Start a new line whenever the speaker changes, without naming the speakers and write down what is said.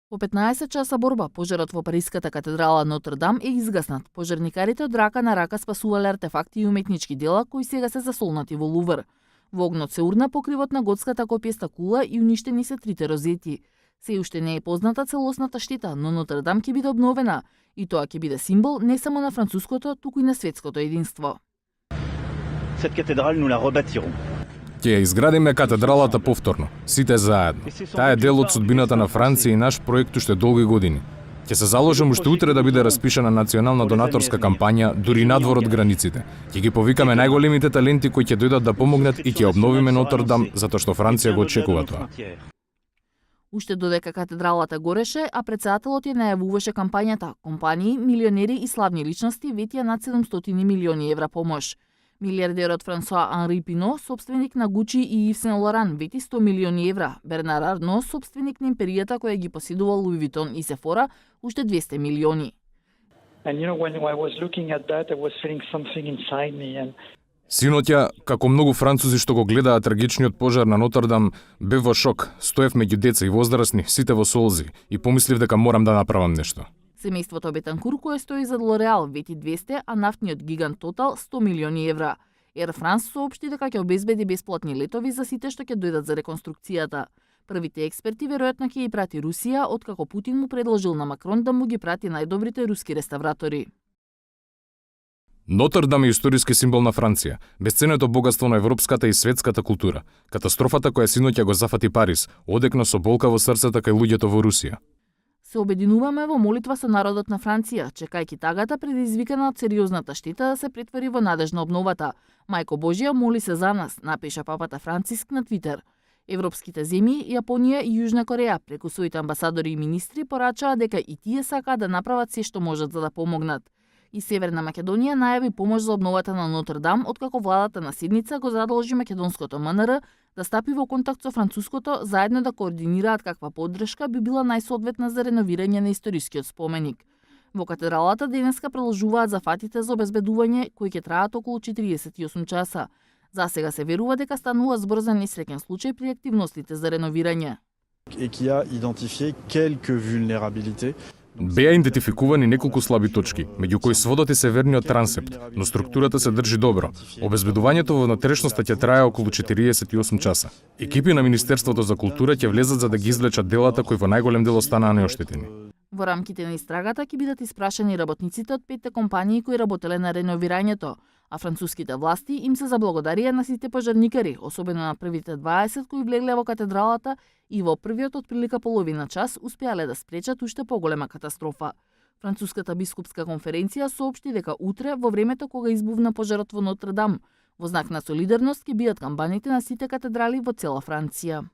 По 15 часа борба, пожарот во Париската катедрала Нотр Дам е изгаснат. Пожарникарите од рака на рака спасувале артефакти и уметнички дела кои сега се засолнати во Лувр. Во огнот се урна покривот на готската копиеста кула и уништени се трите розети. Се уште не е позната целосната штета, но Нотр Дам ќе биде обновена и тоа ќе биде символ не само на француското, туку и на светското единство.
Cette cathédrale, nous la rebâtirons.
Ќе ја изградиме катедралата повторно, сите заедно. Таа е дел од судбината на Франција и наш проект уште долги години. Ќе се заложам уште утре да биде распишана национална донаторска кампања дури надвор од границите. Ќе ги повикаме најголемите таленти кои ќе дојдат да помогнат и ќе обновиме Нотр Дам затоа што Франција го очекува тоа.
Уште додека катедралата гореше, а претседателот ја најавуваше кампањата, компании, милионери и славни личности ветија над 700 милиони евра помош. Милиардерот Франсуа Анри Пино, собственик на Гучи и Ив Сен Лоран, вети 100 милиони евра. Бернар Арно, собственик на империјата која ги поседува Луи Витон и Сефора, уште 200 милиони.
Синоќа, како многу французи што го гледаа трагичниот пожар на Нотр Дам, бев во шок. Стоев меѓу деца и возрастни, сите во солзи, и помислив дека морам да направам нешто.
Семејството Бетанкур кое стои зад Лореал вети 200, а нафтниот гигант Тотал 100 милиони евра. Air France соопшти дека ќе обезбеди бесплатни летови за сите што ќе дојдат за реконструкцијата. Првите експерти веројатно ќе ги прати Русија, откако Путин му предложил на Макрон да му ги прати најдобрите руски реставратори.
Нотр Дам е историски символ на Франција, бесценето богатство на европската и светската култура. Катастрофата која синоќа го зафати Париз, одекна со болка во срцата кај луѓето во Русија.
Се обединуваме во молитва со народот на Франција, чекајќи тагата предизвикана од сериозната штета да се претвори во надежна обновата. Мајко Божија моли се за нас, напиша папата Франциск на Твитер. Европските земји, Јапонија и Јужна Кореја преку своите амбасадори и министри порачаа дека и тие сакаат да направат се што можат за да помогнат. И Северна Македонија најави помош за обновата на Нотр Дам, откако владата на седница го задолжи македонското МНР да стапи во контакт со француското, заедно да координираат каква поддршка би била најсоодветна за реновирање на историскиот споменик. Во катедралата денеска продолжуваат зафатите за обезбедување кои ќе траат околу 48 часа. За сега се верува дека станува збор за несреќен случај при активностите за реновирање.
Беа идентификувани неколку слаби точки, меѓу кои сводот е северниот трансепт, но структурата се држи добро. Обезбедувањето во внатрешноста ќе трае околу 48 часа. Екипи на Министерството за култура ќе влезат за да ги извлечат делата кои во најголем дел останаа неоштетени.
Во рамките на истрагата ќе бидат испрашани работниците од 5 компании кои работеле на реновирањето, а француските власти им се заблагодарија на сите пожарникари, особено на првите 20 кои влегле во катедралата и во првиот од прилика половина час успеале да спречат уште поголема катастрофа. Француската бискупска конференција соопшти дека утре, во времето кога избувна пожарот во Нотр Дам, во знак на солидарност ќе бидат камбаните на сите катедрали во цела Франција.